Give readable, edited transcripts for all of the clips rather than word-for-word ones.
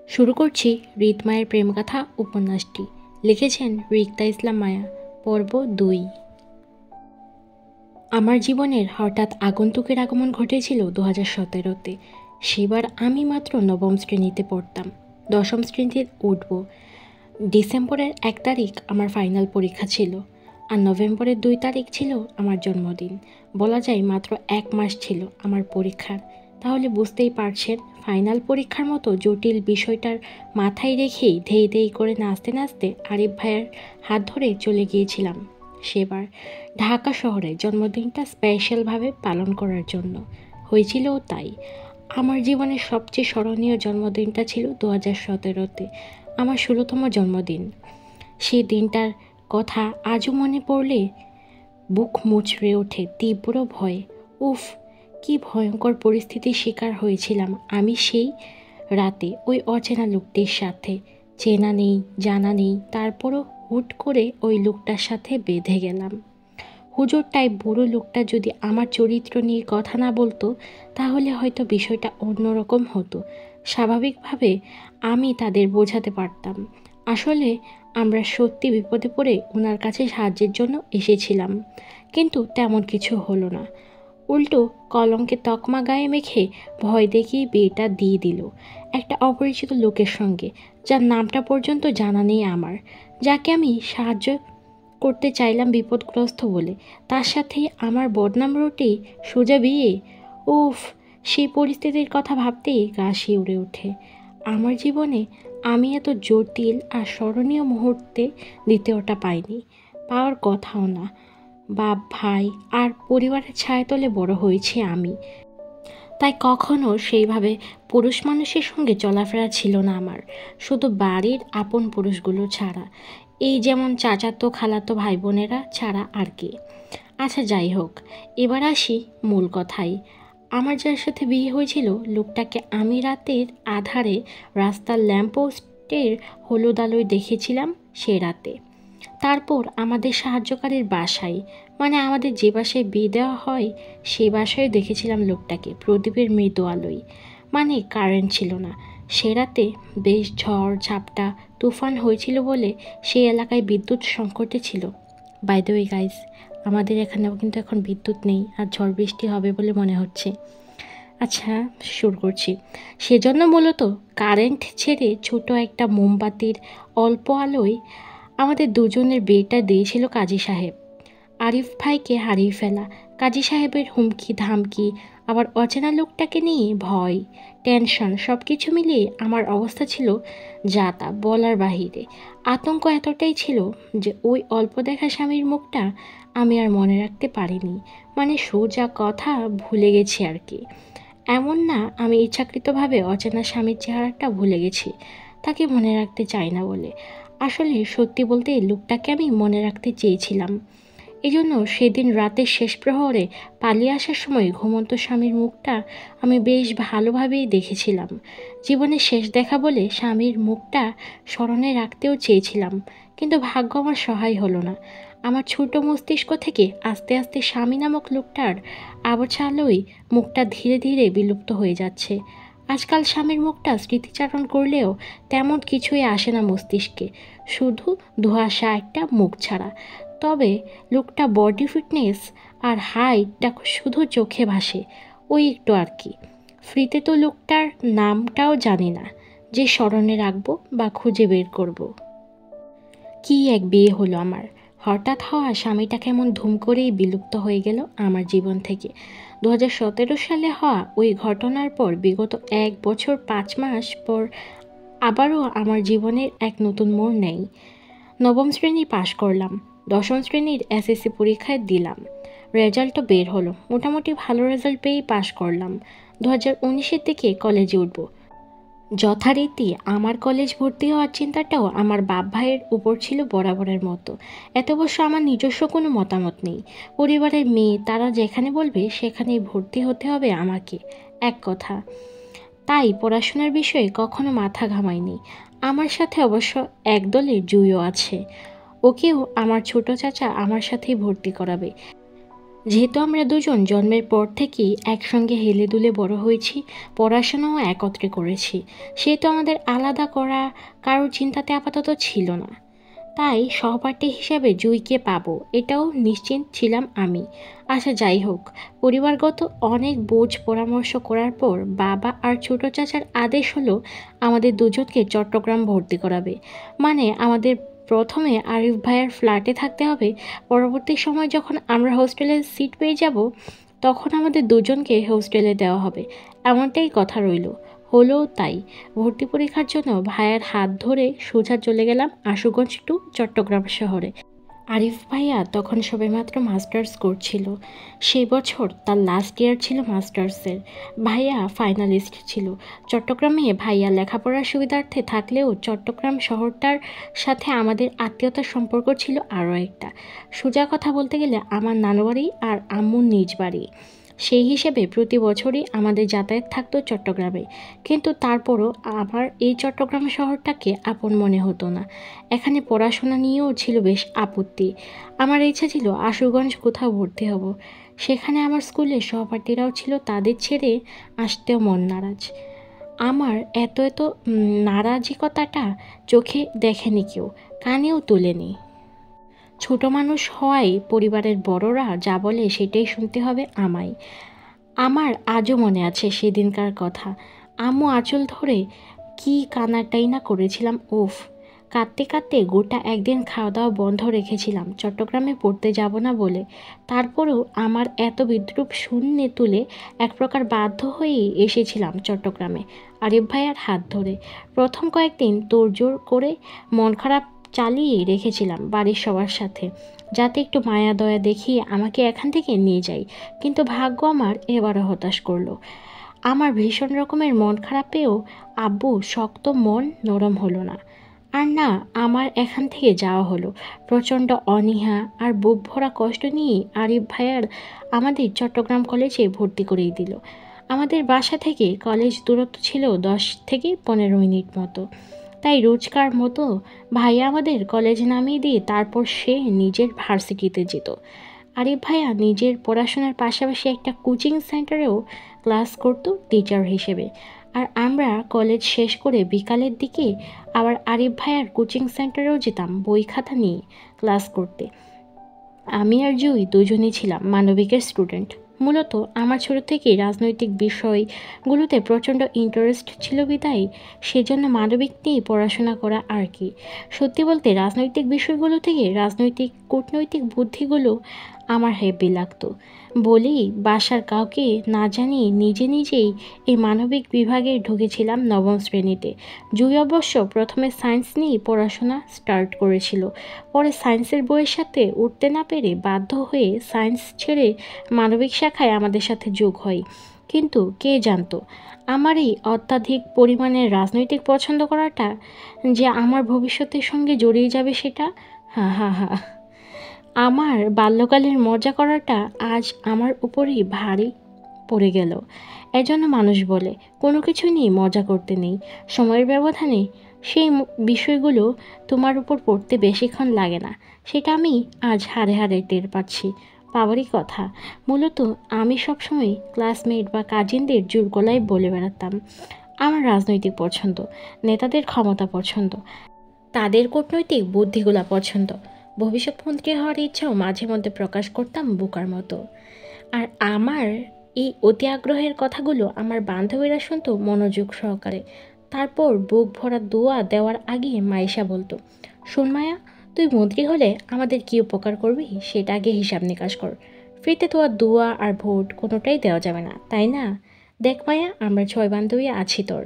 শুরু করছি রিতমায়ের প্রেমকথা উপন্যাসটি। লিখেছেন রিক্তা ইসলাম মায়া। পর্ব ২। আমার জীবনের হঠাৎ আগন্তুকের আগমন ঘটেছিল ২০১৭-তে। সেবার আমি মাত্র নবম শ্রেণীতে পড়তাম। দশম শ্রেণীতে উঠব। ডিসেম্বরের ১ তারিখ আমার ফাইনাল পরীক্ষা ছিল, আর নভেম্বরের ২ তারিখ ছিল আমার জন্মদিন। বলা যায় মাত্র ১ মাস ছিল আমার পরীক্ষার। তাহলে বুঝতেই পারছেন, ফাইনাল পরীক্ষার মতো জটিল বিষয়টার মাথায় রেখেই ধেই ধেই করে নাচতে নাচতে আরিফ ভাইয়ের হাত ধরে চলে গিয়েছিলাম সেবার ঢাকা শহরে জন্মদিনটা স্পেশালভাবে পালন করার জন্য। হয়েছিলও তাই। আমার জীবনের সবচেয়ে স্মরণীয় জন্মদিনটা ছিল ২০১৭-তে, আমার ১৬তম জন্মদিন। সেই দিনটার কথা আজও মনে পড়লে বুক মুচড়ে ওঠে তীব্র ভয়ে। উফ, কি ভয়ঙ্কর পরিস্থিতির শিকার হয়েছিলাম আমি সেই রাতে ওই অচেনা লোকটির সাথে। চেনা নেই, জানা নেই, তারপরও হুট করে ওই লোকটার সাথে বেঁধে গেলাম। হুজুর টাইপ বুড়ো লোকটা যদি আমার চরিত্র নিয়ে কথা না বলতো, তাহলে হয়তো বিষয়টা অন্যরকম হতো। স্বাভাবিকভাবে আমি তাদের বোঝাতে পারতাম আসলে আমরা সত্যি বিপদে পড়ে ওনার কাছে সাহায্যের জন্য এসেছিলাম। কিন্তু তেমন কিছু হলো না। উল্টো কলঙ্কে তকমা গায়ে মেখে ভয় দেখিয়ে বিয়েটা দিয়ে দিল একটা অপরিচিত লোকের সঙ্গে, যার নামটা পর্যন্ত জানা নেই আমার, যাকে আমি সাহায্য করতে চাইলাম বিপদগ্রস্ত বলে। তার সাথে আমার বদনাম রটে সোজা বিয়ে। উফ, সেই পরিস্থিতির কথা ভাবতেই গা শিউরে ওঠে। আমার জীবনে আমি এত জটিল আর স্মরণীয় মুহূর্তে দ্বিতীয়টা পাইনি, পাওয়ার কথাও না। বাপ, ভাই আর পরিবারের ছায়াতলে বড় হয়েছি আমি, তাই কখনো সেইভাবে পুরুষ মানুষের সঙ্গে চলাফেরা ছিল না আমার, শুধু বাড়ির আপন পুরুষগুলো ছাড়া। এই যেমন চাচাতো খালাতো ভাই বোনেরা ছাড়া আর কি। আচ্ছা যাই হোক, এবার আসি মূল কথায়। আমার যার সাথে বিয়ে হয়েছিল, লোকটাকে আমি রাতের আধারে রাস্তার ল্যাম্পপোস্টের হলুদ আলোয় দেখেছিলাম সে রাতে। তারপর আমাদের সাহায্যকারীর বাসায়, মানে আমাদের যে বাসায় বিয়ে দেওয়া হয় সেই বাসায় দেখেছিলাম লোকটাকে প্রদীপের মৃদু আলোয়। মানে কারেন্ট ছিল না সে রাতে। বেশ ঝড় ঝাপটা তুফান হয়েছিল বলে সেই এলাকায় বিদ্যুৎ সংকটে ছিল। বাই দ্য ওয়ে গাইস, আমাদের এখানেও কিন্তু এখন বিদ্যুৎ নেই, আর ঝড় বৃষ্টি হবে বলে মনে হচ্ছে। আচ্ছা, শুরু করছি। সেজন্য মূলত কারেন্ট ছেড়ে ছোট একটা মোমবাতির অল্প আলোয় আমাদের দুজনের বিয়েটা দিয়েছিল কাজী সাহেব। আরিফ ভাইকে হারিয়ে ফেলা, কাজী সাহেবের হুমকি ধামকি, আবার অচেনা লোকটাকে নিয়ে ভয়, টেনশন, সব কিছু মিলিয়ে আমার অবস্থা ছিল যা তা বলার বাহিরে। আতঙ্ক এতটাই ছিল যে ওই অল্প দেখা স্বামীর মুখটা আমি আর মনে রাখতে পারিনি। মানে সোজা কথা ভুলে গেছি আর কি। এমন না আমি ইচ্ছাকৃতভাবে অচেনা স্বামীর চেহারাটা ভুলে গেছি, তাকে মনে রাখতে চাই না বলে। আসলে সত্যি বলতে লোকটাকে আমি মনে রাখতে চেয়েছিলাম। এজন্য সেদিন রাতের শেষ প্রহরে পালিয়ে আসার সময় ঘুমন্ত স্বামীর মুখটা আমি বেশ ভালোভাবেই দেখেছিলাম। জীবনের শেষ দেখা বলে স্বামীর মুখটা স্মরণে রাখতেও চেয়েছিলাম, কিন্তু ভাগ্য আমার সহায় হলো না। আমার ছোট মস্তিষ্ক থেকে আস্তে আস্তে স্বামী নামক লোকটার আবছা আলোয় মুখটা ধীরে ধীরে বিলুপ্ত হয়ে যাচ্ছে। আজকাল স্বামীর মুখটা স্মৃতিচারণ করলেও তেমন কিছুই আসে না মস্তিষ্কে, শুধু ধোঁয়াশা একটা মুখ ছাড়া। তবে লোকটা বডি ফিটনেস আর হাইটটা শুধু চোখে ভাসে, ওই একটু আর কি। ফ্রিতে তো লোকটার নামটাও জানি না যে স্মরণে রাখবো বা খুঁজে বের করব। কি এক বিয়ে হলো আমার! হঠাৎ হওয়া স্বামীটা কেমন ধুম করেই বিলুপ্ত হয়ে গেল আমার জীবন থেকে। ২০১৭ সালে হওয়া ওই ঘটনার পর বিগত ১ বছর ৫ মাস পর আবারও আমার জীবনের এক নতুন মোড় নেই। নবম শ্রেণী পাশ করলাম, দশম শ্রেণীর এসএসসি পরীক্ষায় দিলাম, রেজাল্টও বের হলো। মোটামুটি ভালো রেজাল্ট পেয়েই পাশ করলাম। ২০১৯-এর দিকে কলেজে উঠব। যথারীতি আমার কলেজ ভর্তি হওয়ার চিন্তাটাও আমার বাপ ভাইয়ের উপর ছিল বরাবরের মতো। এত অবশ্য আমার নিজস্ব কোনো মতামত নেই। পরিবারের মেয়ে, তারা যেখানে বলবে সেখানেই ভর্তি হতে হবে আমাকে, এক কথা। তাই পড়াশোনার বিষয়ে কখনো মাথা ঘামাইনি। আমার সাথে অবশ্য একদলের জুইও আছে, ওকেও আমার ছোট চাচা আমার সাথেই ভর্তি করাবে। যেহেতু আমরা দুজন জন্মের পর থেকেই একসঙ্গে হেলে দুলে বড় হয়েছি, পড়াশোনাও একত্রে করেছি, সেহেতু আমাদের আলাদা করা কারোর চিন্তাতে আপাতত ছিল না। তাই সহপাঠী হিসাবে জুঁইকে পাবো এটাও নিশ্চিত ছিলাম আমি। আচ্ছা যাই হোক, পরিবারগত অনেক বোঝ পরামর্শ করার পর বাবা আর ছোট চাচার আদেশ হলো আমাদের দুজনকে চট্টগ্রাম ভর্তি করাবে। মানে আমাদের প্রথমে আরিফ ভাইয়ার ফ্ল্যাটে থাকতে হবে, পরবর্তী সময় যখন আমরা হোস্টেলে সিট পেয়ে যাব তখন আমাদের দুজনকে হোস্টেলে দেওয়া হবে, এমনটাই কথা রইল। হলো তাই। ভর্তি পরীক্ষার জন্য ভাইয়ার হাত ধরে সোজা চলে গেলাম আশুগঞ্জ টু চট্টগ্রাম শহরে। আরিফ ভাইয়া তখন সবেমাত্র মাস্টার্স করছিল। সেই বছর তার লাস্ট ইয়ার ছিল মাস্টার্সের। ভাইয়া ফাইনালিস্ট ছিল। চট্টগ্রামে ভাইয়া লেখাপড়ার সুবিধার্থে থাকলেও চট্টগ্রাম শহরটার সাথে আমাদের আত্মীয়তার সম্পর্ক ছিল আরও একটা। সোজা কথা বলতে গেলে আমার নানুবাড়ি আর আম্মুর নিজ বাড়ি। সেই হিসেবে প্রতি বছরই আমাদের যাতায়াত থাকতো চট্টগ্রামে, কিন্তু তারপরও আমার এই চট্টগ্রাম শহরটাকে আপন মনে হতো না। এখানে পড়াশোনা নিয়েও ছিল বেশ আপত্তি। আমার ইচ্ছা ছিল আশুগঞ্জ কোথাও ভর্তি হব। সেখানে আমার স্কুলের সহপাঠীরাও ছিল, তাদের ছেড়ে আসতেও মন নারাজ। আমার এত এত নারাজিকতাটা চোখে দেখেনি কেউ, কানেও তোলেনি। ছোট মানুষ হওয়ায় পরিবারের বড়রা যা বলে সেটাই শুনতে হবে আমায়। আমার আজও মনে আছে সেদিনকার কথা। আম্মু আঁচল ধরে কি কান্নাটাই না করেছিলাম, উফ! কাঁদতে কাঁদতে গোটা একদিন খাওয়া দাওয়া বন্ধ রেখেছিলাম চট্টগ্রামে পড়তে যাব না বলে। তারপরেও আমার এত বিদ্রূপ শূন্যে তুলে এক প্রকার বাধ্য হয়েই এসেছিলাম চট্টগ্রামে আরিফ ভাইয়ার হাত ধরে। প্রথম কয়েকদিন তোড়জোড় করে মন খারাপ চালিয়ে রেখেছিলাম বাড়ির সবার সাথে, যাতে একটু মায়া দয়া দেখিয়ে আমাকে এখান থেকে নিয়ে যায়। কিন্তু ভাগ্য আমার এবারও হতাশ করলো। আমার ভীষণ রকমের মন খারাপ পেয়েও আব্বু শক্ত মন নরম হলো না। আর না, আমার এখান থেকে যাওয়া হলো। প্রচণ্ড অনীহা আর বুক ভরা কষ্ট নিয়ে আরিফ ভাইয়ার আমাদের চট্টগ্রাম কলেজে ভর্তি করিয়ে দিল। আমাদের বাসা থেকে কলেজ দূরত্ব ছিল 10 থেকে 15 মিনিট মতো। তাই রোজকার মতো ভাইয়া আমাদের কলেজ নামিয়ে দিয়ে তারপর সে নিজের ভার্সিটিতে যেত। আরিফ ভাইয়া নিজের পড়াশোনার পাশাপাশি একটা কোচিং সেন্টারেও ক্লাস করতো টিচার হিসেবে। আর আমরা কলেজ শেষ করে বিকালের দিকে আবার আরিফ ভাইয়ার কোচিং সেন্টারেও যেতাম বই খাতা নিয়ে ক্লাস করতে। আমি আর জুই দুজনেই ছিলাম মানবিকের স্টুডেন্ট। মূলত আমার ছোট থেকেই রাজনৈতিক বিষয়গুলোতে প্রচণ্ড ইন্টারেস্ট ছিল বিধায় সেজন্য মানবিক নিয়েই পড়াশোনা করা আর কি। সত্যি বলতে রাজনৈতিক বিষয়গুলো থেকে রাজনৈতিক কূটনৈতিক বুদ্ধিগুলো আমার হেব্বি লাগতো বলেই বাসার কাউকে না জানিয়ে নিজে নিজেই এই মানবিক বিভাগে ঢুকেছিলাম নবম শ্রেণীতে। জুই অবশ্য প্রথমে সায়েন্স নিয়েই পড়াশোনা স্টার্ট করেছিল, পরে সায়েন্সের বইয়ের সাথে উঠতে না পেরে বাধ্য হয়ে সায়েন্স ছেড়ে মানবিক শাখায় আমাদের সাথে যোগ হয়। কিন্তু কে জানতো আমার এই অত্যাধিক পরিমাণে রাজনৈতিক পছন্দ করাটা যে আমার ভবিষ্যতের সঙ্গে জড়িয়ে যাবে সেটা। হা হা হা। আমার বাল্যকালের মজা করাটা আজ আমার উপরেই ভারী পড়ে গেল। এজন্য মানুষ বলে কোনো কিছু নিয়ে মজা করতে নেই। সময়ের ব্যবধানে সেই বিষয়গুলো তোমার উপর পড়তে বেশিক্ষণ লাগে না, সেটা আমি আজ হাড়ে হাড়ে টের পাচ্ছি। পাওয়ারই কথা। মূলত আমি সবসময় ক্লাসমেট বা কাজিনদের জোর গলায় বলে বেড়াতাম আমার রাজনৈতিক পছন্দ, নেতাদের ক্ষমতা পছন্দ, তাদের কূটনৈতিক বুদ্ধিগুলা পছন্দ। ভবিষ্যৎ মন্ত্রী হওয়ার ইচ্ছাও মাঝে মধ্যে প্রকাশ করতাম বোকার মতো। আর আমার এই অতি আগ্রহের কথাগুলো আমার বান্ধবীরা শুনতো মনোযোগ সহকারে। তারপর বুক ভরা দোয়া দেওয়ার আগে মাইশা বলতো, শোন মায়া, তুই মন্ত্রী হলে আমাদের কী উপকার করবি সেটা আগে হিসাব নিকাশ কর। ফ্রিতে তো আর দোয়া আর ভোট কোনোটাই দেওয়া যাবে না, তাই না? দেখ মায়া, আমরা 6 বান্ধবী আছি তোর।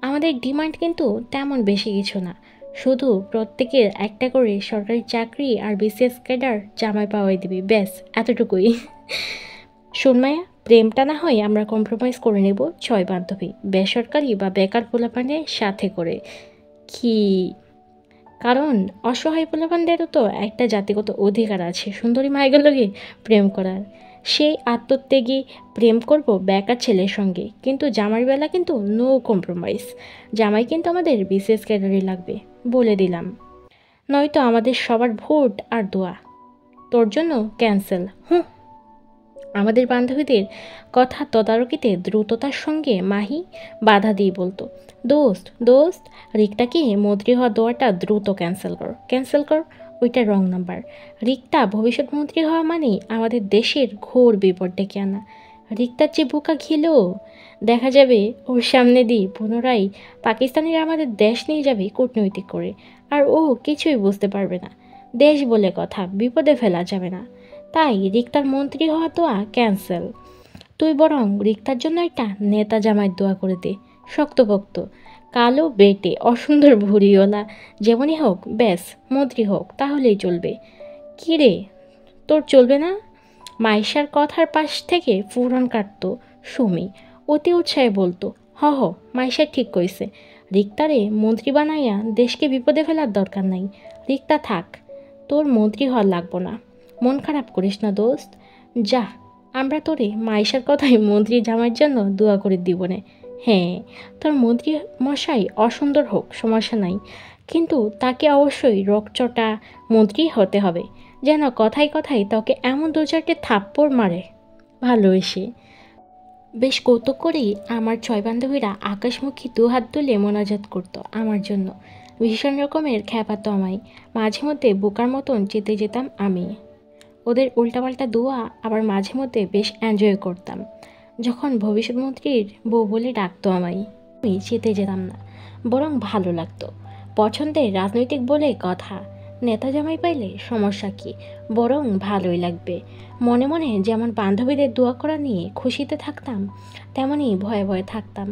আমাদের ডিমান্ড কিন্তু তেমন বেশি কিছু না, শুধু প্রত্যেকের একটা করে সরকারি চাকরি আর বিসিএস ক্যাডার জামাই পাওয়াই দিবি, ব্যাস এতটুকুই। শোন মায়া, প্রেমটা না হয় আমরা কম্প্রোমাইজ করে নেব 6 বান্ধবী, বেসরকারি বা বেকার পোলাপানের সাথে করে। কি? কারণ অসহায় পোলাপানদেরও তো একটা জাতিগত অধিকার আছে সুন্দরী মাইগুলোর লগে প্রেম করার। সেই আত্মত্যাগী প্রেম করব বেকার ছেলের সঙ্গে, কিন্তু জামাই বেলা কিন্তু নো কম্প্রোমাইজ। জামাই কিন্তু আমাদের বিশেষ ক্যাটারি লাগবে, বলে দিলাম। নয়তো আমাদের সবার ভোট আর দোয়া তোর জন্য ক্যান্সেল। হুঁ। আমাদের বান্ধবীদের কথা তদারকিতে দ্রুততার সঙ্গে মাহি বাধা দিয়ে বলতো, দোস্ত দোস্ত, রিক্তাকে মন্ত্রী হওয়া দোয়াটা দ্রুত ক্যান্সেল কর, ওইটা রং নাম্বার। রিক্তা ভবিষ্যৎ মন্ত্রী হওয়া মানেই আমাদের দেশের ঘোর বিপদ ডেকে আনা। রিক্তার যে বোকা ঘিলো, দেখা যাবে ওর সামনে দিয়ে পুনরায় পাকিস্তানিরা আমাদের দেশ নিয়ে যাবে কূটনৈতিক করে, আর ও কিছুই বুঝতে পারবে না। দেশ বলে কথা বিপদে ফেলা যাবে না, তাই রিক্তার মন্ত্রী হওয়া দোয়া ক্যান্সেল। তুই বরং রিক্তার জন্য একটা নেতা জামাইয়ের দোয়া করে দে, শক্তপোক্ত, কালো বেটে, অসুন্দর ভুঁড়িওয়ালা, যেমনই হোক ব্যাস মন্ত্রী হোক, তাহলেই চলবে। কী রে, তোর চলবে না? মাইশার কথার পাশ থেকে ফুরন কাটত সুমি, অতি উৎসাহে বলতো, হ মাইশা ঠিক কইছে, রিক্তারে মন্ত্রী বানাইয়া দেশকে বিপদে ফেলার দরকার নাই। রিক্তা থাক, তোর মন্ত্রী হওয়ার লাগবো না। মন খারাপ করিস না দোস্ত, যা, আমরা তোরে মাইশার কথাই মন্ত্রী জামাইয়ের জন্য দোয়া করে দিব নে। হ্যাঁ, তোর মন্ত্রী মশাই অসুন্দর হোক সমস্যা নাই, কিন্তু তাকে অবশ্যই রকচটা মন্ত্রী হতে হবে, যেন কথায় কথায় তোকে এমন দু চারটে থাপ্পড় মারে ভালোবেসে। বেশ কৌতুক করেই আমার ছয় বান্ধবীরা আকাশমুখী দু হাত তুলে মোনাজাত করতো আমার জন্য। ভীষণ রকমের খ্যাপাতো আমায়, মাঝে মধ্যে বোকার মতন চেতে যেতাম আমি। ওদের উল্টাপাল্টা দোয়া আবার মাঝে মধ্যে বেশ এনজয় করতাম। যখন ভবিষ্যৎ মন্ত্রীর বউ বলে ডাকতো আমায়, আমি চেতে যেতাম না, বরং ভালো লাগতো। পছন্দের রাজনৈতিক বলে কথা, নেতা জামাই পাইলে সমস্যা কি, বরং ভালোই লাগবে। মনে মনে যেমন বান্ধবীদের দোয়া করা নিয়ে খুশিতে থাকতাম, তেমনই ভয়ে ভয়ে থাকতাম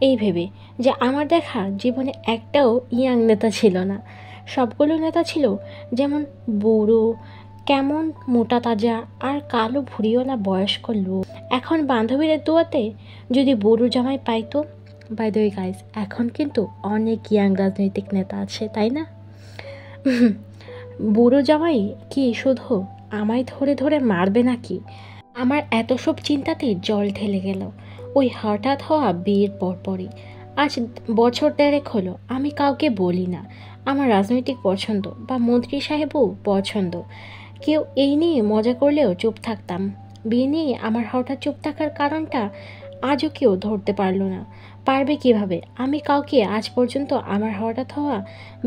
এই ভেবে যে আমার দেখা জীবনে একটাও ইয়াং নেতা ছিল না। সবগুলো নেতা ছিল যেমন বুড়ো, কেমন মোটা তাজা আর কালো ভুঁড়িওয়ালা বয়স্ক লোক। এখন বান্ধবীদের দোয়াতে যদি বুড়ো জামাই পাইতো। বাই দ্য ওয়ে গাইস, এখন কিন্তু অনেক ইয়াং রাজনৈতিক নেতা আছে, তাই না? বুড়ো জামাই কি শুধু আমায় ধরে ধরে মারবে নাকি? আমার এত সব চিন্তাতে জল ঢেলে গেল ওই হঠাৎ হওয়া বিয়ের পরপরই। আজ বছর দেড়েক হলো আমি কাউকে বলি না আমার রাজনৈতিক পছন্দ বা মন্ত্রী সাহেবও পছন্দ। কেউ এই নিয়ে মজা করলেও চুপ থাকতাম। বিয়ে নিয়ে আমার হঠাৎ চুপ থাকার কারণটা আজও কেউ ধরতে পারলো না। পারবে কিভাবে? আমি কাউকে আজ পর্যন্ত আমার হঠাৎ হওয়া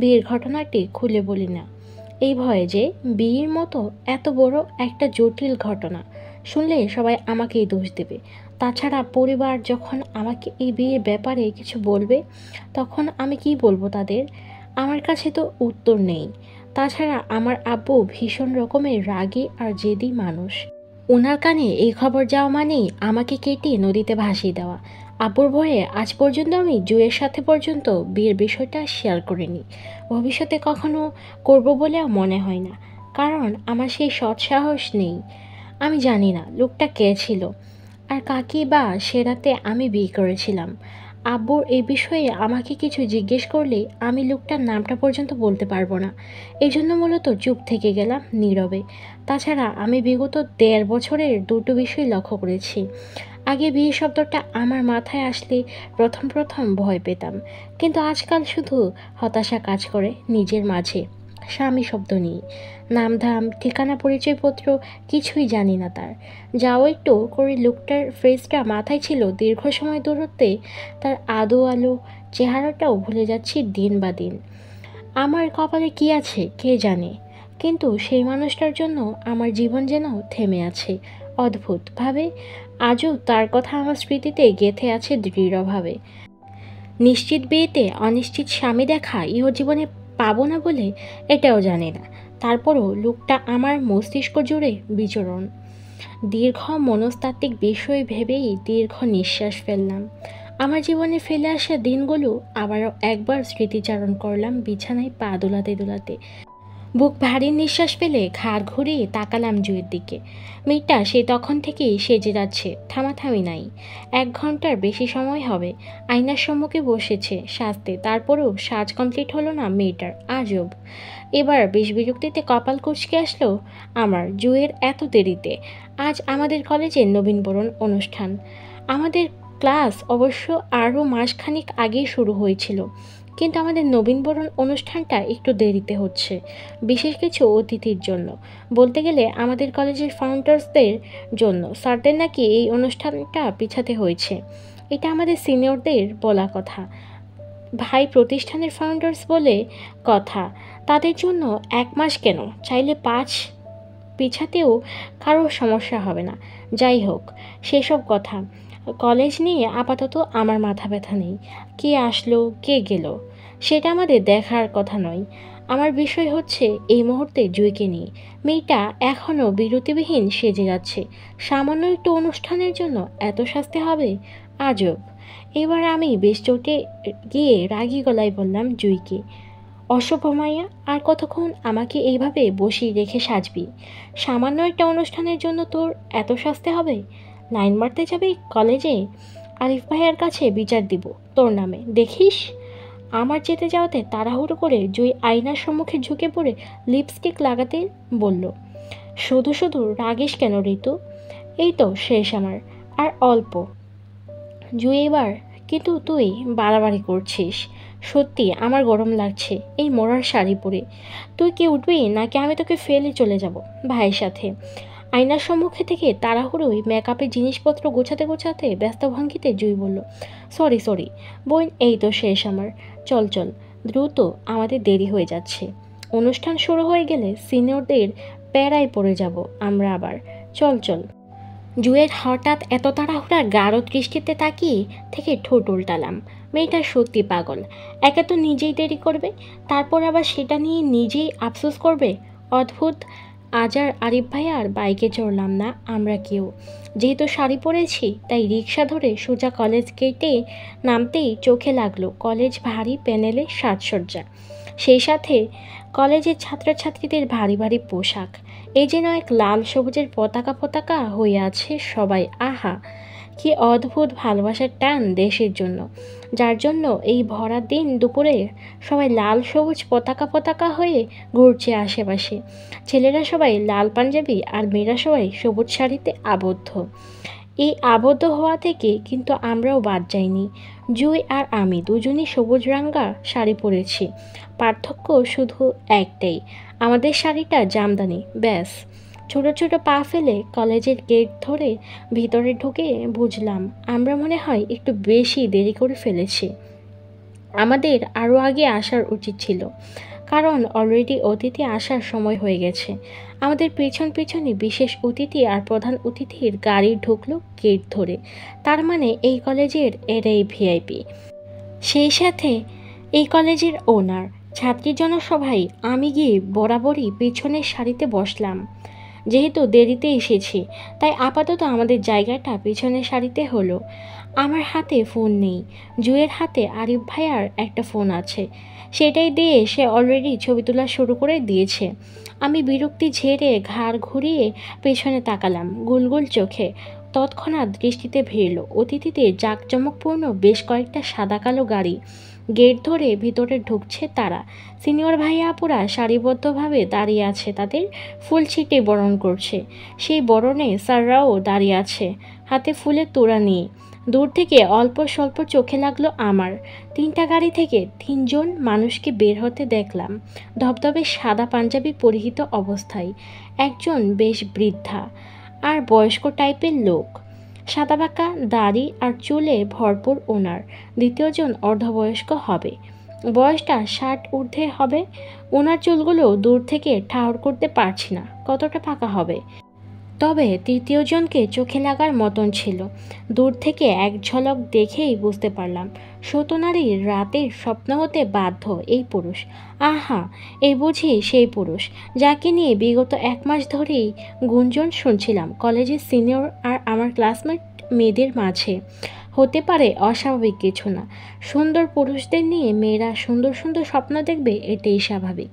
বিয়ের ঘটনাটি খুলে বলি না, এই ভয়ে যে বিয়ের মতো এত বড় একটা জটিল ঘটনা শুনলে সবাই আমাকেই দোষ দেবে। তাছাড়া পরিবার যখন আমাকে এই বিয়ের ব্যাপারে কিছু বলবে, তখন আমি কি বলবো তাদের? আমার কাছে তো উত্তর নেই। তাছাড়া আমার আব্বু ভীষণ রকমের রাগী আর জেদি মানুষ। ওনার কানে এই খবর যাওয়া মানেই আমাকে কেটে নদীতে ভাসিয়ে দেওয়া। আব্বুর ভয়ে আজ পর্যন্ত আমি জুয়ের সাথে পর্যন্ত বিয়ের বিষয়টা শেয়ার করিনি, ভবিষ্যতে কখনো করব বলেও মনে হয় না, কারণ আমার সেই সৎ সাহস নেই। আমি জানি না লোকটা কে ছিল আর কাকে বা সে রাতে আমি বিয়ে করেছিলাম। আব্বুর এই বিষয়ে আমাকে কিছু জিজ্ঞেস করলে আমি লোকটার নামটা পর্যন্ত বলতে পারবো না, এই জন্য মূলত চুপ থেকে গেলাম নীরবে। তাছাড়া আমি বিগত ১.৫ বছরের দুটো বিষয় লক্ষ্য করেছি। আগে বিয়ে শব্দটা আমার মাথায় আসলে প্রথম প্রথম ভয় পেতাম, কিন্তু আজকাল শুধু হতাশা কাজ করে নিজের মাঝে। স্বামী শব্দ নিয়ে নামধাম ঠিকানা পরিচয়পত্র কিছুই জানি না তার। যাও একটু করে লোকটার ফেসটা মাথায় ছিল দীর্ঘ সময় দূরত্বে, তার আদো আলো চেহারাটাও ভুলে যাচ্ছি দিন বা দিন। আমার কপালে কি আছে কে জানে, কিন্তু সেই মানুষটার জন্য আমার জীবন যেন থেমে আছে অদ্ভুতভাবে। আজও তার কথা আমার স্মৃতিতে গেঁথে আছে দৃঢ়ভাবে। নিশ্চিত বিয়েতে অনিশ্চিত স্বামী দেখা ইহজীবনে পাবো না বলে এটাও জানি না, তারপরও লোকটা আমার মস্তিষ্ক জুড়ে বিচরণ। দীর্ঘ মনস্তাত্ত্বিক বিষয় ভেবেই দীর্ঘ নিঃশ্বাস ফেললাম। আমার জীবনে ফেলে আসা দিনগুলো আবারও একবার স্মৃতিচারণ করলাম বিছানায় পা দোলাতে দোলাতে। বুক ভারী নিঃশ্বাস ফেলে ঘাড় ঘুরিয়ে তাকালাম জুয়ের দিকে। মেয়েটা সে তখন থেকেই সেজে যাচ্ছে, থামাথামি নাই। ১ ঘন্টার বেশি সময় হবে আয়নার সম্মুখে বসেছে সাজতে, তারপরেও সাজ কমপ্লিট হলো না মেয়েটার। আজব। এবার বেশ বিরক্তিতে কপাল কুঁচকে আসলো আমার জুয়ের এত দেরিতে। আজ আমাদের কলেজের নবীনবরণ অনুষ্ঠান। আমাদের ক্লাস অবশ্য আরও মাসখানেক আগেই শুরু হয়েছিল, কিন্তু আমাদের নবীনবরণ অনুষ্ঠানটা একটু দেরিতে হচ্ছে, বিশেষ কিছু অতিথির জন্য। বলতে গেলে আমাদের কলেজের ফাউন্ডার্সদের জন্য। স্যারদের নাকি এই অনুষ্ঠানটা পিছাতে হয়েছে। এটা আমাদের সিনিয়রদের বলা কথা। ভাই, প্রতিষ্ঠানের ফাউন্ডার্স বলে কথা, তাদের জন্য 1 মাস কেন, চাইলে 5 পিছাতেও কারোর সমস্যা হবে না। যাই হোক, সেসব কথা। কলেজ নিয়ে আপাতত আমার মাথা ব্যথা নেই। কে আসলো কে গেল সেটা আমাদের দেখার কথা নয়। আমার বিষয় হচ্ছে এই মুহূর্তে জুইকে নিয়ে। মেয়েটা এখনও বিরতিবিহীন সেজে যাচ্ছে। সামান্য একটু অনুষ্ঠানের জন্য এত শাস্তি হবে? আজব। এবার আমি বেশ চটে গিয়ে রাগী গলায় বললাম জুইকে, অসভ্য মাইয়া, আর কতক্ষণ আমাকে এইভাবে বসিয়ে রেখে সাজবি? সামান্য একটা অনুষ্ঠানের জন্য তোর এত শাস্তি হবে? লাইন মারতে যাবি কলেজে? আরিফ ভাইয়ার কাছে বিচার দিব তোর নামে, দেখিস। আমার যেতে যাওয়াতে তাড়াহুড়ো করে জুই আয়নার সম্মুখে ঝুঁকে পড়ে লিপস্টিক লাগাতে বলল, শুধু শুধু রাগিস কেন ঋতু? এই তো শেষ আমার, আর অল্প। জুই এবার, কিন্তু তুই বাড়াবাড়ি করছিস। সত্যি আমার গরম লাগছে এই মরার শাড়ি পরে। তুই কি উঠবি নাকি আমি তোকে ফেলে চলে যাব ভাইয়ের সাথে? আয়নার সম্মুখে থেকে তাড়াহুড়োই মেকআপের জিনিসপত্র গোছাতে গোছাতে ব্যস্ত ভঙ্গিতে জুই বলল, সরি সরি বোন, এই তো শেষ আমার। চল চল দ্রুত, আমাদের দেরি হয়ে যাচ্ছে। অনুষ্ঠান শুরু হয়ে গেলে সিনিয়রদের প্যারায় পড়ে যাব আমরা আবার। চল চল। জুয়ের হঠাৎ এত তাড়াহুড়া গাঢ় দৃষ্টিতে তাকিয়ে থেকে ঠোঁট উল্টালাম। মেয়েটা সত্যি পাগল। একে তো নিজেই দেরি করবে, তারপর আবার সেটা নিয়ে নিজেই আফসোস করবে। অদ্ভুত। আজ আর আরিফ ভাই আর বাইকে চড়লাম না আমরা কেউ। যেহেতু শাড়ি পরেছি তাই রিক্সা ধরে সোজা কলেজ গেটে নামতেই চোখে লাগলো কলেজ ভারী প্যানেলের সাজসজ্জা, সেই সাথে কলেজের ছাত্রছাত্রীদের ভারী ভারী পোশাক। এই যেন এক লাল সবুজের পতাকা পতাকা হয়ে আছে সবাই। আহা, কি অদ্ভুত ভালোবাসার টান দেশের জন্য, যার জন্য এই ভরা দিন দুপুরে সবাই লাল সবুজ পতাকা পতাকা হয়ে ঘুরছে আশেপাশে। ছেলেরা সবাই লাল পাঞ্জাবি আর মেয়েরা সবাই সবুজ শাড়িতে আবদ্ধ। এই আবদ্ধ হওয়া থেকে কিন্তু আমরাও বাদ যাইনি। জুই আর আমি দুজনই সবুজ রাঙ্গা শাড়ি পরেছি। পার্থক্য শুধু একটাই, আমাদের শাড়িটা জামদানি, ব্যাস। ছোট ছোট পা ফেলে কলেজের গেট ধরে ভিতরে ঢুকে বুঝলাম আমরা মনে হয় একটু বেশি দেরি করে ফেলেছি। আমাদের আরও আগে আসার উচিত ছিল, কারণ অলরেডি অতিথি আসার সময় হয়ে গেছে। আমাদের পেছন পেছনই বিশেষ অতিথি আর প্রধান অতিথির গাড়ি ঢুকলো গেট ধরে। তার মানে এই কলেজের এরাই ভিআইপি, সেই সাথে এই কলেজের ওনার। ছাত্রী জনসভায় আমি গিয়ে বরাবরই পেছনের সারিতে বসলাম। যেহেতু দেরিতে এসেছি তাই আপাতত আমাদের জায়গাটা পেছনের সারিতে হলো। আমার হাতে ফোন নেই, জুয়ের হাতে আরিফ ভাইয়ার একটা ফোন আছে, সেটাই দিয়ে সে অলরেডি ছবি তোলা শুরু করে দিয়েছে। আমি বিরক্তি ঝেড়ে ঘাড় ঘুরিয়ে পেছনে তাকালাম গুলগুল চোখে। তৎক্ষণাৎ দৃষ্টিতে ভিড়ল অতিথিদের জাঁকজমকপূর্ণ বেশ কয়েকটা সাদা কালো গাড়ি। গেট ধরে ভিতরে ঢুকছে তারা। সিনিয়র ভাইয়া আপুরা সারিবদ্ধভাবে দাঁড়িয়ে আছে, তাদের ফুল ছিটে বরণ করছে। সেই বরণে স্যাররাও দাঁড়িয়ে আছে হাতে ফুলের তোড়া নিয়ে। দূর থেকে অল্প স্বল্প চোখে লাগলো আমার। 3টা গাড়ি থেকে 3জন মানুষকে বের হতে দেখলাম, ধবধবে সাদা পাঞ্জাবি পরিহিত অবস্থায়। একজন বেশ বৃদ্ধা আর বয়স্ক টাইপের লোক, সাদাবাঁকা দাড়ি আর চুলে ভরপুর ওনার। দ্বিতীয়জন অর্ধবয়স্ক হবে, বয়সটা 60 ঊর্ধ্বে হবে। ওনার চুলগুলো দূর থেকে ঠাহর করতে পারছি না কতটা ফাঁকা হবে, তবে তৃতীয়জনকে চোখে লাগার মতন ছিল। দূর থেকে এক ঝলক দেখেই বুঝতে পারলাম শতনারীর রাতের স্বপ্ন হতে বাধ্য এই পুরুষ। আহা, এই বুঝি সেই পুরুষ যাকে নিয়ে বিগত 1 মাস ধরেই গুঞ্জন শুনছিলাম কলেজের সিনিয়র আর আমার ক্লাসমেট মেয়েদের মাঝে। হতে পারে অস্বাভাবিক কিছু না, সুন্দর পুরুষদের নিয়ে মেয়েরা সুন্দর সুন্দর স্বপ্ন দেখবে, এটাই স্বাভাবিক।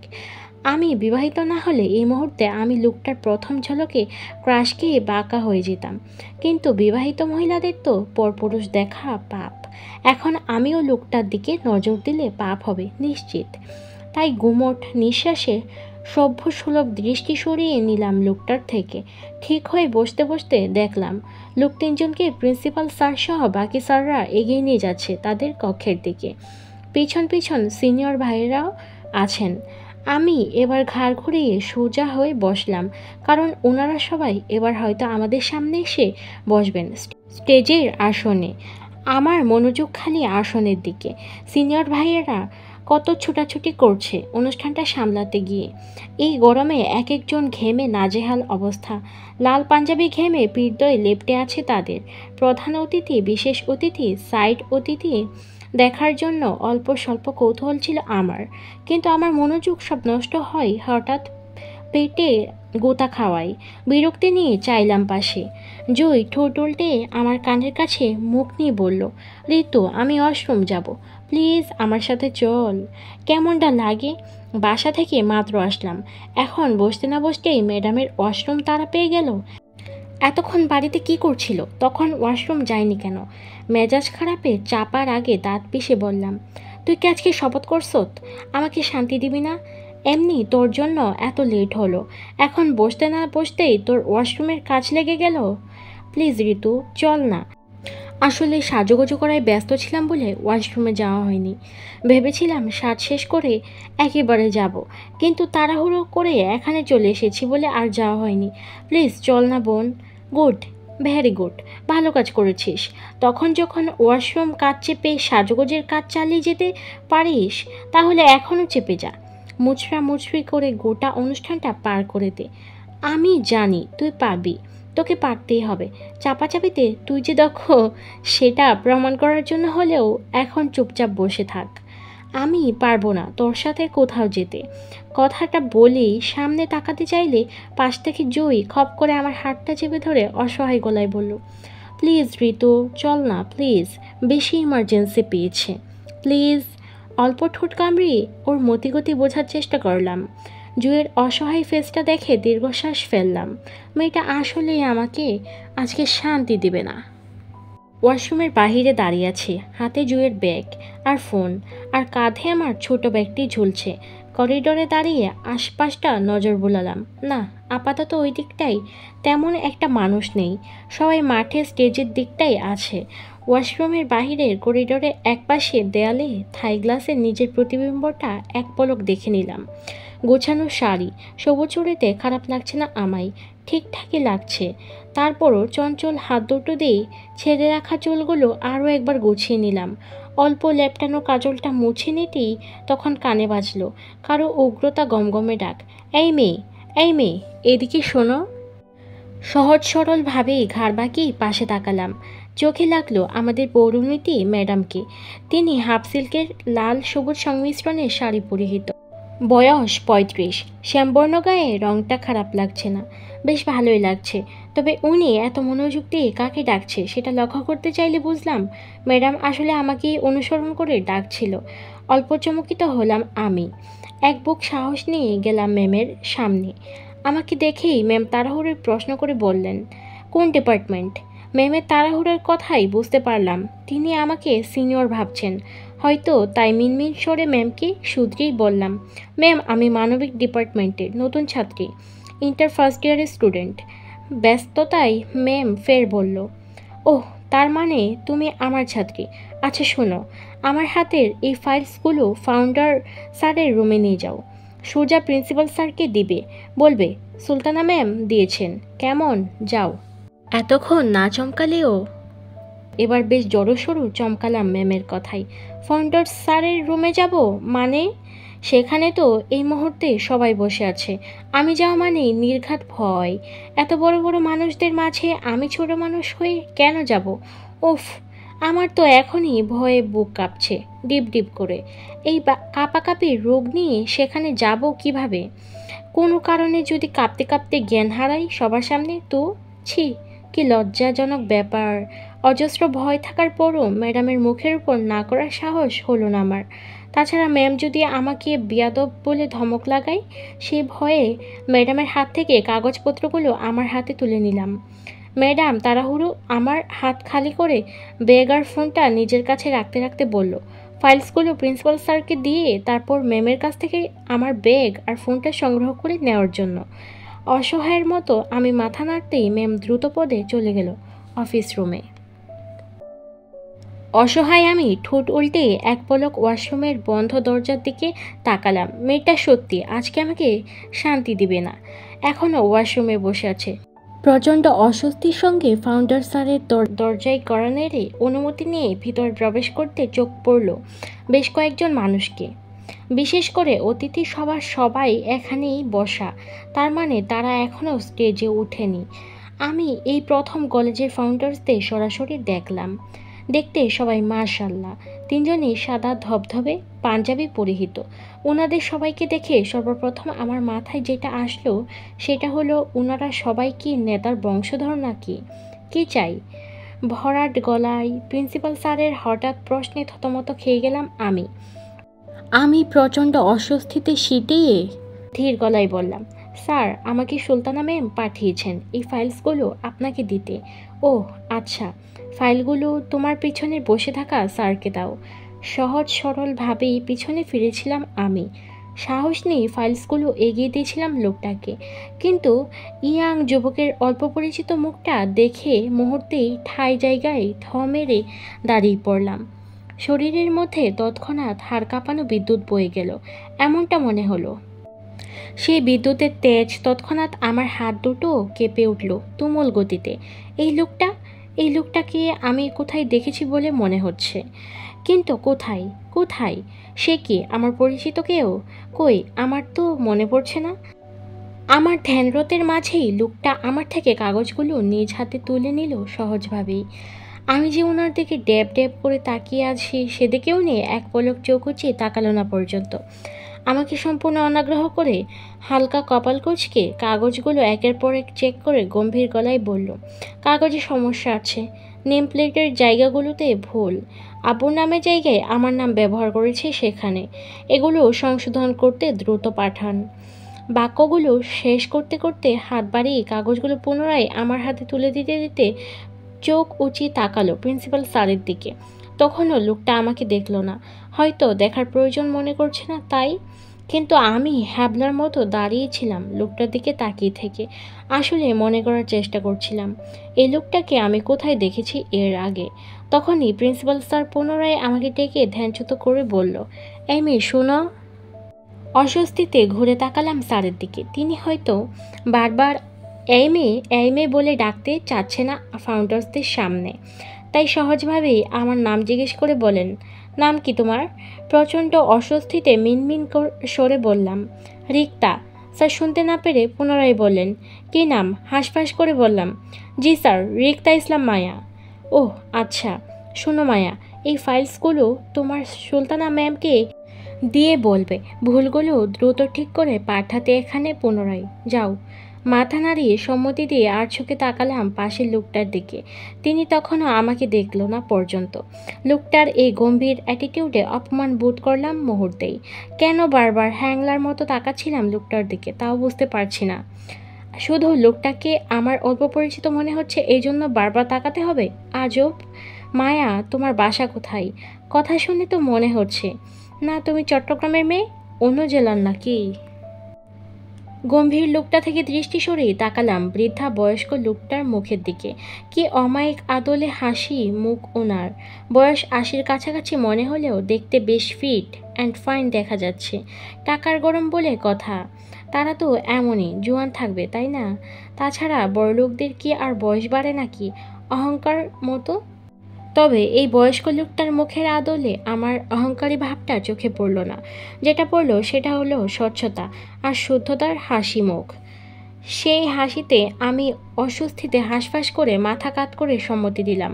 আমি বিবাহিত না হলে এই মুহূর্তে আমি লোকটার প্রথম ঝলকে ক্রাশ খেয়ে বাঁকা হয়ে যেতাম, কিন্তু বিবাহিত মহিলাদের তো পরপুরুষ দেখা পাপ। এখন আমিও লোকটার দিকে নজর দিলে পাপ হবে নিশ্চিত। তাই গুমোট নিঃশ্বাসে সভ্য সুলভ দৃষ্টি সরিয়ে নিলাম লোকটার থেকে। ঠিক হয়ে বসতে বসতে দেখলাম লোক 3জনকে প্রিন্সিপাল স্যার সহ বাকি স্যাররা এগিয়ে নিয়ে যাচ্ছে তাদের কক্ষের দিকে। পিছন পিছন সিনিয়র ভাইয়েরাও আছেন। আমি এবার ঘাড় ঘুরিয়ে সোজা হয়ে বসলাম, কারণ ওনারা সবাই এবার হয়তো আমাদের সামনে এসে বসবেন স্টেজের আসনে। আমার মনোযোগ খালি আসনের দিকে। সিনিয়র ভাইয়েরা কত ছোটাছুটি করছে অনুষ্ঠানটা সামলাতে গিয়ে। এই গরমে এক একজন ঘেমে নাজেহাল অবস্থা। লাল পাঞ্জাবি ঘেমে পিঠদয় লেপ্টে আছে তাদের। প্রধান অতিথি, বিশেষ অতিথি, সাইড অতিথি দেখার জন্য অল্প স্বল্প কৌতূহল ছিল আমার, কিন্তু আমার মনোযোগ সব নষ্ট হয় হঠাৎ পেটে গোতা খাওয়ায়। বিরক্তি নিয়ে চাইলাম পাশে। জুই ঠোঁট উল্টে আমার কানের কাছে মুখ নিয়ে বলল, ঋতু আমি ওয়াশরুম যাব, প্লিজ আমার সাথে চল। কেমনটা লাগে? বাসা থেকে মাত্র আসলাম, এখন বসতে না বসতেই ম্যাডামের ওয়াশরুম তাড়া পেয়ে গেল। এতক্ষণ বাড়িতে কি করছিল? তখন ওয়াশরুম যায়নি কেন? মেজাজ খারাপে চাপার আগে দাঁত পিষে বললাম, তুই কি আজকে শপথ করছত আমাকে শান্তি দিবি না? এমনি তোর জন্য এত লেট হলো, এখন বসতে না বসতেই তোর ওয়াশরুমের কাজ লেগে গেল। প্লিজ ঋতু চল না। আসলে সাজুগুজু করায় ব্যস্ত ছিলাম বলে ওয়াশরুমে যাওয়া হয়নি। ভেবেছিলাম সাজ শেষ করে একেবারে যাব, কিন্তু তাড়াহুড়ো করে এখানে চলে এসেছি বলে আর যাওয়া হয়নি। প্লিজ চল না বোন। গুড, ভেরি গুড, ভালো কাজ করেছিস। তখন যখন ওয়াশরুম কাজ চেপে সাজুগুজের কাজ চালিয়ে যেতে পারিস, তাহলে এখনও চেপে যা। মুচড়া মুচড়ি করে গোটা অনুষ্ঠানটা পার করে দে। আমি জানি তুই পারবি, তোকে পারতেই হবে। চাপাচাপিতে তুই যে দক্ষ সেটা প্রমাণ করার জন্য হলেও এখন চুপচাপ বসে থাক। আমি পারবো না তোর সাথে কোথাও যেতে। কথাটা বলেই সামনে তাকাতে চাইলে পাশ থেকে জুই খপ করে আমার হাতটা চেপে ধরে অসহায় গলায় বলল, প্লিজ ঋতু চল না প্লিজ, বেশি ইমার্জেন্সি পেয়েছে প্লিজ। অল্প ঠোঁট কামড়িয়ে ওর মতিগতি বোঝার চেষ্টা করলাম। জুয়ের অসহায় ফেসটা দেখে দীর্ঘশ্বাস ফেললাম। মেয়েটা আসলেই আমাকে আজকে শান্তি দিবে না। ওয়াশরুমের বাহিরে দাঁড়িয়ে আছি, হাতে জুয়ের ব্যাগ আর ফোন, আর কাঁধে আমার ছোট ব্যাগটি ঝুলছে। করিডোরে দাঁড়িয়ে আশপাশটা নজর বুলালাম। না, আপাতত ওই দিকটাই তেমন একটা মানুষ নেই, সবাই মাঠে স্টেজের দিকটাই আছে। ওয়াশরুমের বাহিরের করিডোরে একপাশে দেয়ালে থাই গ্লাসে নিজের প্রতিবিম্বটা এক পলক দেখে নিলাম। গোছানো শাড়ি, সবুজ চুড়িতে খারাপ লাগছে না আমায়, ঠিকঠাকই লাগছে। তারপরও চঞ্চল হাত দুটো দিয়ে ছেড়ে রাখা চুলগুলো আরও একবার গুছিয়ে নিলাম। অল্প লেপটানো কাজলটা মুছে নিতেই তখন কানে বাজলো কারো উগ্রতা গমগমে ডাক, এই মেয়ে, এই মেয়ে, এদিকে শোনো। সহজ সরলভাবেই ঘাড় বাঁকিয়ে পাশে তাকালাম। চোখে লাগলো আমাদের পৌরনীতি ম্যাডামকে। তিনি হাফ সিল্কের লাল সবুজ সংমিশ্রণের শাড়ি পরিহিত, বয়স ৩৫, শ্যামবর্ণ গায়ে রংটা খারাপ লাগছে না, বেশ ভালোই লাগছে। তবে উনি এত মনোযোগ দিয়ে কাকে ডাকছে সেটা লক্ষ্য করতে চাইলে বুঝলাম ম্যাডাম আসলে আমাকেই অনুসরণ করে ডাকছিল। অল্প চমকিত হলাম আমি। এক বুক সাহস নিয়ে গেলাম ম্যামের সামনে। আমাকে দেখেই ম্যাম তাড়াহুড়োর প্রশ্ন করে বললেন, কোন ডিপার্টমেন্ট? ম্যামের তাড়াহুড়োর কথাই বুঝতে পারলাম তিনি আমাকে সিনিয়র ভাবছেন হয়তো, তাই মিনমিন স্বরে ম্যামকে শুধরেই বললাম, ম্যাম আমি মানবিক ডিপার্টমেন্টের নতুন ছাত্রী, ইন্টার ফার্স্ট ইয়ারের স্টুডেন্ট। ব্যস্ততায় ম্যাম ফের বলল, ওহ তার মানে তুমি আমার ছাত্রী। আচ্ছা শোনো, আমার হাতের এই ফাইলসগুলো ফাউন্ডার স্যারের রুমে নিয়ে যাও, সোজা প্রিন্সিপাল স্যারকে দিবে, বলবে সুলতানা ম্যাম দিয়েছেন। কেমন? যাও। এতক্ষণ না চমকালেও এবার বেশ জড়োসড়ো চমকালাম ম্যামের কথাই। ফাউন্ডার স্যারের রুমে যাব মানে? সেখানে তো এই মুহূর্তে সবাই বসে আছে, আমি যাওয়া মানে নির্ঘাত ভয়। এত বড় বড় মানুষদের মাঝে আমি ছোট মানুষ হয়ে কেন যাব? উফ, আমার তো এখনই ভয়ে বুক কাঁপছে ডিপ ডিপ করে। এই কাঁপাকাঁপির রোগ নিয়ে সেখানে যাব কিভাবে? কোনো কারণে যদি কাঁপতে কাঁপতে জ্ঞান হারাই সবার সামনে তো? ছি, কি লজ্জাজনক ব্যাপার। অজস্র ভয় থাকার পরও ম্যাডামের মুখের উপর না করার সাহস হলো না আমার। তাছাড়া ম্যাম যদি আমাকে বিয়াদব বলে ধমক লাগায়, সেই ভয়ে ম্যাডামের হাত থেকে কাগজপত্রগুলো আমার হাতে তুলে নিলাম। ম্যাডাম তাড়াহুড়ো আমার হাত খালি করে ব্যাগ আর ফোনটা নিজের কাছে রাখতে রাখতে বলল, ফাইলসগুলো প্রিন্সিপাল স্যারকে দিয়ে তারপর ম্যামের কাছ থেকে আমার ব্যাগ আর ফোনটা সংগ্রহ করে নেওয়ার জন্য। অসহায়ের মতো আমি মাথা নাড়তেই ম্যাম দ্রুত পদে চলে গেল অফিস রুমে। অসহায় আমি ঠোঁট উল্টে এক পলক ওয়াশরুমের বন্ধ দরজার দিকে তাকালাম। মেয়েটা সত্যি আজকে আমাকে শান্তি দিবে না। এখনও ওয়াশরুমে বসে আছে। প্রচণ্ড অস্বস্তির সঙ্গে ফাউন্ডার স্যারের দরজায় কড়া নেড়ে অনুমতি নিয়ে ভিতরে প্রবেশ করতে চোখ পড়ল বেশ কয়েকজন মানুষকে। বিশেষ করে অতিথি সভার সবাই এখানেই বসা, তার মানে তারা এখনও স্টেজে ওঠেনি। আমি এই প্রথম কলেজের ফাউন্ডার্সদের সরাসরি দেখলাম। দেখতে সবাই মাশাআল্লাহ, তিনজনই সাদা ধবধবে পাঞ্জাবি পরিহিত। ওনাদের সবাইকে দেখে সর্বপ্রথম আমার মাথায় যেটা আসলো সেটা হলো ওনারা সবাই কি নেতার বংশধর নাকি? কি চাই? ভরাট গলায় প্রিন্সিপাল স্যারের হঠাৎ প্রশ্নে থতমত খেয়ে গেলাম আমি প্রচণ্ড অস্বস্তিতে সিটিয়ে ধীর গলায় বললাম, স্যার আমাকে সুলতানা ম্যাম পাঠিয়েছেন এই ফাইলসগুলো আপনাকে দিতে। ও আচ্ছা, ফাইলগুলো তোমার পিছনে বসে থাকা স্যারকে দাও। সহজ সরলভাবেই পিছনে ফিরেছিলাম আমি। সাহস নিয়ে ফাইলসগুলো এগিয়ে দিয়েছিলাম লোকটাকে, কিন্তু ইয়াং যুবকের অল্প পরিচিত মুখটা দেখে মুহূর্তেই ঠাই জায়গায় থ মেরে দাঁড়িয়ে পড়লাম। শরীরের মধ্যে তৎক্ষণাৎ হাড় কাঁপানো বিদ্যুৎ বয়ে গেল, এমনটা মনে হলো। সেই বিদ্যুতের তেজ তৎক্ষণাৎ আমার হাত দুটো কেঁপে উঠল তুমুল গতিতে। এই লোকটাকে আমি কোথায় দেখেছি বলে মনে হচ্ছে, কিন্তু কোথায় কোথায় সে কি আমার পরিচিত কেউ? কই, আমার তো মনে পড়ছে না। আমার ধ্যানরতের মাঝেই লোকটা আমার থেকে কাগজগুলো নিজ হাতে তুলে নিল সহজভাবেই। আমি যে ওনার দিকে ড্যাব ড্যাব করে তাকিয়ে আছি সেদিকেও নিয়ে এক পলক চোখ উঁচিয়ে তাকালো না পর্যন্ত। আমাকে সম্পূর্ণ অনাগ্রহ করে হালকা কপাল কুঁচকে কাগজগুলো একের পর এক চেক করে গম্ভীর গলায় বলল, কাগজে সমস্যা আছে, নেম প্লেটের জায়গাগুলোতে ভুল, আব্বুর নামের জায়গায় আমার নাম ব্যবহার করেছে সেখানে, এগুলো সংশোধন করতে দ্রুত পাঠান। বাক্যগুলো শেষ করতে করতে হাত বাড়িয়ে কাগজগুলো পুনরায় আমার হাতে তুলে দিতে দিতে চোখ উঁচিয়ে তাকালো প্রিন্সিপাল স্যারের দিকে। তখনও লোকটা আমাকে দেখল না, হয়তো দেখার প্রয়োজন মনে করছে না তাই। কিন্তু আমি হ্যাবলার মতো দাঁড়িয়েছিলাম লোকটার দিকে তাকিয়ে থেকে। আসলে মনে করার চেষ্টা করছিলাম এই লোকটাকে আমি কোথায় দেখেছি এর আগে। তখনই প্রিন্সিপাল স্যার পুনরায় আমাকে ডেকে ধ্যানচ্যুত করে বলল, এই মেয়ে শোনো। অস্বস্তিতে ঘুরে তাকালাম স্যারের দিকে। তিনি হয়তো বারবার এই মেয়ে বলে ডাকতে চাচ্ছে না ফাউন্ডার্সদের সামনে, তাই সহজভাবেই আমার নাম জিজ্ঞেস করে বলেন, নাম কি তোমার? প্রচণ্ড অস্বস্তিতে মিনমিন সরে বললাম, রিক্তা। স্যার শুনতে না পেরে পুনরায় বললেন, কী নাম? হাঁসফাঁস করে বললাম, জি স্যার, রিক্তা ইসলাম মায়া। ওহ আচ্ছা, শোনো মায়া, এই ফাইলসগুলো তোমার সুলতানা ম্যামকে দিয়ে বলবে ভুলগুলো দ্রুত ঠিক করে পাঠাতে এখানে পুনরায় যাও। মাথা নাড়িয়ে সম্মতি দিয়ে আর চোখে তাকালাম পাশের লোকটার দিকে। তিনি তখনও আমাকে দেখল না পর্যন্ত। লোকটার এই গম্ভীর অ্যাটিটিউডে অপমান বোধ করলাম মুহূর্তেই। কেন বারবার হ্যাংলার মতো তাকাচ্ছিলাম লোকটার দিকে তাও বুঝতে পারছি না। শুধু লোকটাকে আমার অল্প পরিচিত মনে হচ্ছে এই জন্য বারবার তাকাতে হবে? আজব। মায়া, তোমার বাসা কোথায়? কথা শুনে তো মনে হচ্ছে না তুমি চট্টগ্রামের মেয়ে, অন্য জেলার নাকি? গম্ভীর লোকটা থেকে দৃষ্টি সরিয়ে তাকালাম বৃদ্ধা বয়স্ক লোকটার মুখের দিকে। কি অমায়িক আদলে হাসি মুখ ওনার। বয়স ৮০-র কাছাকাছি মনে হলেও দেখতে বেশ ফিট অ্যান্ড ফাইন দেখা যাচ্ছে। টাকার গরম বলে কথা, তারা তো এমনই জোয়ান থাকবে তাই না? তাছাড়া বড়লোকদের কি আর বয়স বাড়ে নাকি অহংকার মতো? তবে এই বয়স্ক লোকটার মুখের আদলে আমার অহংকারী ভাবটা চোখে পড়ল না। যেটা পড়ল সেটা হলো স্বচ্ছতা আর শুদ্ধতার হাসি মুখ। সেই হাসিতে আমি অস্বস্তিতে হাঁসফাঁস করে মাথা কাত করে সম্মতি দিলাম,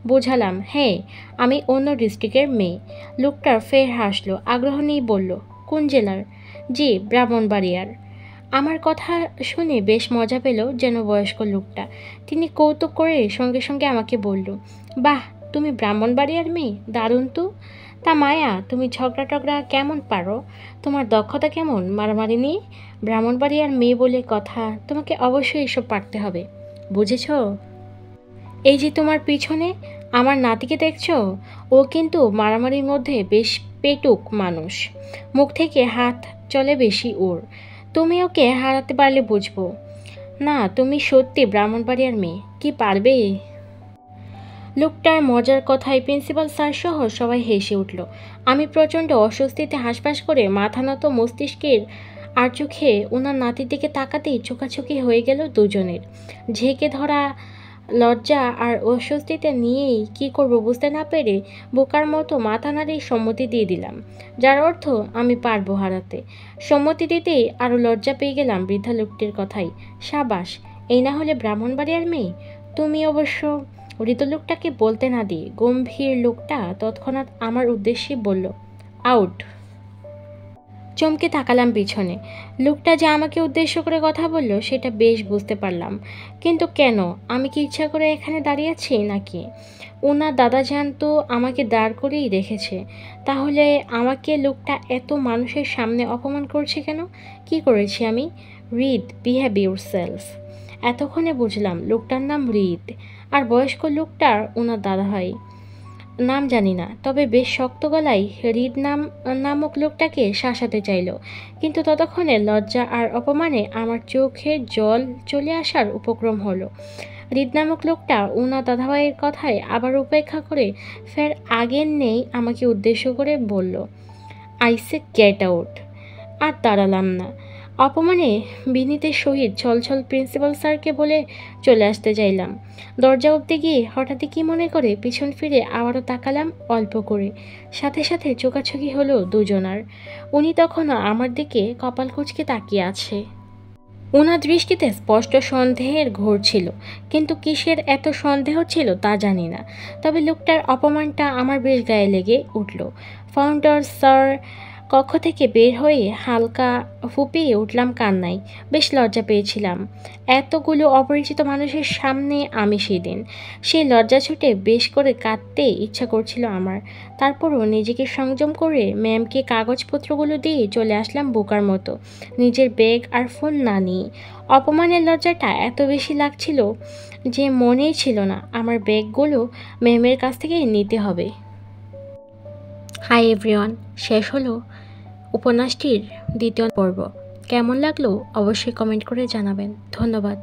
বোঝালাম হ্যাঁ আমি অন্য ডিস্ট্রিক্টের মেয়ে। লোকটার ফের হাসলো, আগ্রহ নিয়ে বলল, কোন জেলার? জি ব্রাহ্মণবাড়িয়ার। আমার কথা শুনে বেশ মজা পেল যেন বয়স্ক লোকটা। তিনি কৌতুক করে সঙ্গে সঙ্গে আমাকে বলল, বাহ তুমি ব্রাহ্মণবাড়িয়ার মেয়ে, দারুণ তো। তা মায়া, তুমি ঝগড়া টগড়া কেমন পারো? তোমার দক্ষতা কেমন মারামারি নিয়ে? ব্রাহ্মণবাড়িয়ার মেয়ে বলে কথা, তোমাকে অবশ্যই এসব পারতে হবে, বুঝেছ? এই যে তোমার পিছনে আমার নাতিকে দেখছো, ও কিন্তু মারামারির মধ্যে বেশ পেটুক মানুষ, মুখ থেকে হাত চলে বেশি ওর। তুমি ওকে হারাতে পারলে বুঝবো। না তুমি সত্যি ব্রাহ্মণবাড়িয়ার মেয়ে, কি পারবে? লোকটার মজার কথায় প্রিন্সিপাল স্যার সহ সবাই হেসে উঠল। আমি প্রচণ্ড অস্বস্তিতে হাঁসফাঁস করে মাথা নত মস্তিষ্কের আর চোখে ওনার নাতির দিকে তাকাতেই চোখাচোখি হয়ে গেল দুজনের। ঝেঁকে ধরা লজ্জা আর অস্বস্তিতে নিয়েই কি করব বুঝতে না পেরে বোকার মতো মাথা নাড়িয়ে সম্মতি দিয়ে দিলাম, যার অর্থ আমি পারবো হারাতে। সম্মতি দিতেই আরও লজ্জা পেয়ে গেলাম বৃদ্ধা লোকটির কথাই। সাবাস, এই না হলে ব্রাহ্মণবাড়িয়ার মেয়ে। তুমি অবশ্য। মৃত লোকটাকে বলতে না দিয়ে গম্ভীর লোকটা তৎক্ষণাৎ আমার উদ্দেশ্যে বলল, আউট। চমকে তাকালাম পিছনে। লোকটা যে আমাকে উদ্দেশ্য করে কথা বলল সেটা বেশ বুঝতে পারলাম, কিন্তু কেন? আমি কি ইচ্ছা করে এখানে দাঁড়িয়ে আছি নাকি ওনার দাদাজান তো আমাকে দাঁড় করেই রেখেছে? তাহলে আমাকে লোকটা এত মানুষের সামনে অপমান করছে কেন? কি করেছি আমি? রিদ, বিহেভ ইউরসেলফ। এতক্ষণে বুঝলাম লোকটার নাম রিদ, আর বয়স্ক লোকটার ওনার দাদা হয়। নাম জানি না, তবে বেশ শক্ত গলায় হৃদ নামক লোকটাকে শাসাতে চাইল, কিন্তু ততক্ষণে লজ্জা আর অপমানে আমার চোখের জল চলে আসার উপক্রম হলো। হৃদ নামক লোকটা উনা দাদাভাইয়ের কথায় আবার উপেক্ষা করে ফের আগের নেই আমাকে উদ্দেশ্য করে বলল, আইসে গেট আউট। আর দাঁড়ালাম না। অপমানে বিনীতের সহিত ছলছল প্রিন্সিপাল স্যারকে বলে চলে আসতে চাইলাম। দরজা অবধি গিয়ে হঠাৎই কি মনে করে পিছন ফিরে আবারও তাকালাম অল্প করে। সাথে সাথে চোখাচোখি হলো দুজনার। উনি তখনও আমার দিকে কপাল কুঁচকে তাকিয়ে আছে। ওনার দৃষ্টিতে স্পষ্ট সন্দেহের ঘোর ছিল, কিন্তু কিসের এত সন্দেহ ছিল তা জানি না। তবে লোকটার অপমানটা আমার বেশ গায়ে লেগে উঠল। ফাউন্ডার স্যার কক্ষ থেকে বের হয়ে হালকা ফুপিয়ে উঠলাম কান্নায়। বেশ লজ্জা পেয়েছিলাম এতগুলো অপরিচিত মানুষের সামনে। আমি সেদিন সেই লজ্জা ছুটে বেশ করে কাঁদতে ইচ্ছা করছিল আমার। তারপরও নিজেকে সংযম করে ম্যামকে কাগজপত্রগুলো দিয়ে চলে আসলাম বোকার মতো, নিজের ব্যাগ আর ফোন না নিয়ে। অপমানের লজ্জাটা এত বেশি লাগছিল যে মনেই ছিল না আমার ব্যাগগুলো ম্যামের কাছ থেকে নিতে হবে। হাই এভরিওয়ান, শেষ হলো উপন্যাসটির দ্বিতীয় পর্ব। কেমন লাগলো অবশ্যই কমেন্ট করে জানাবেন। ধন্যবাদ।